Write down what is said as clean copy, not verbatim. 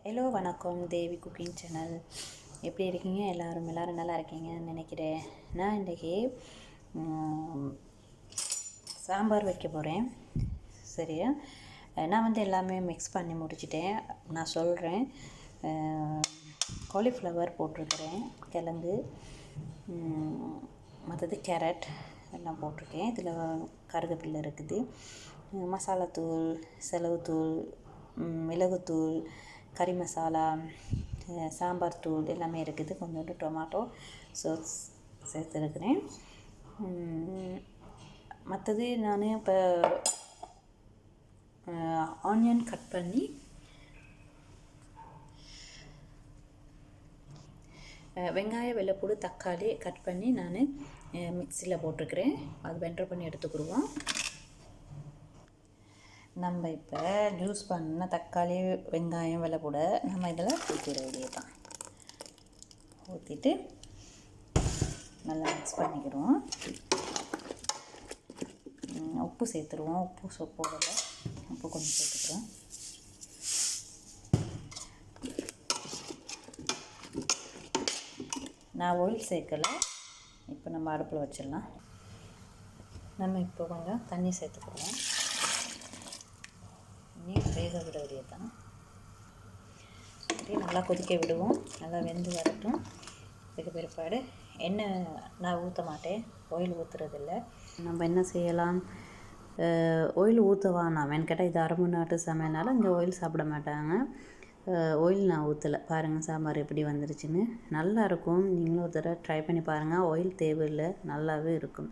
Hello வணக்கம் தேவி cooking channel. எப்படி இருக்கீங்க? எல்லோரும் நல்லா இருக்கீங்கன்னு நினைக்கிறேன். நான் இன்றைக்கி சாம்பார் வைக்க போகிறேன். சரியா, நான் எல்லாமே மிக்ஸ் பண்ணி முடிச்சிட்டேன். நான் சொல்கிறேன். காலிஃப்ளவர் போட்டிருக்கிறேன், கிழங்கு, மற்றது கேரட் எல்லாம் போட்டிருக்கேன். இதில் கருவேப்பிலை இருக்குது, மசாலாத்தூள், செலவுத்தூள், மிளகுத்தூள், கறி மசாலா, சாம்பார் தூள் எல்லாமே இருக்குது. கொஞ்சோண்டு டொமாட்டோ சாஸ் சேர்த்துருக்கிறேன். மற்றது நான் இப்போ ஆனியன் கட் பண்ணி வெங்காயம், வெள்ளைப்பூடு, தக்காளி கட் பண்ணி நான் மிக்சியில் போட்டிருக்கிறேன். அது வெண்டர் பண்ணி எடுத்துக்கிடுவோம். நம்ம இப்போ ஜூஸ் பண்ண தக்காளி, வெங்காயம், வெள்ளைப்பூடை நம்ம இதில் ஊற்றிட வேண்டியதான். ஊற்றிட்டு நல்லா மிக்ஸ் பண்ணிக்கிடுவோம். உப்பு சேர்த்துருவோம். உப்பு போடலை, உப்பு கொஞ்சம் சேர்த்துக்கிறோம். நான் ஆயில் சேர்க்கலை. இப்போ நம்ம அடுப்பில் வச்சிடலாம். நம்ம இப்போ கொஞ்சம் தண்ணி சேர்த்துக்கிடுவோம். வேக விட வேண்டியதான். நல்லா கொதிக்க விடுவோம். நல்லா வெந்து வரட்டும். இதுக்கு பிற்பாடு எண்ணெய் நான் ஊற்ற மாட்டேன், ஆயில் ஊற்றுறதில்ல. நம்ம என்ன செய்யலாம், ஆயில் ஊற்றவானாம் கேட்டால் இது அரபு நாட்டு சமையல்னால இங்கே ஆயில் சாப்பிட மாட்டாங்க. ஆயில் நான் ஊற்றலை. பாருங்கள் சாம்பார் எப்படி வந்துருச்சுன்னு. நல்லாயிருக்கும். நீங்களும் ஒரு தடவை ட்ரை பண்ணி பாருங்கள். ஆயில் தேவையில்லை, நல்லாவே இருக்கும்.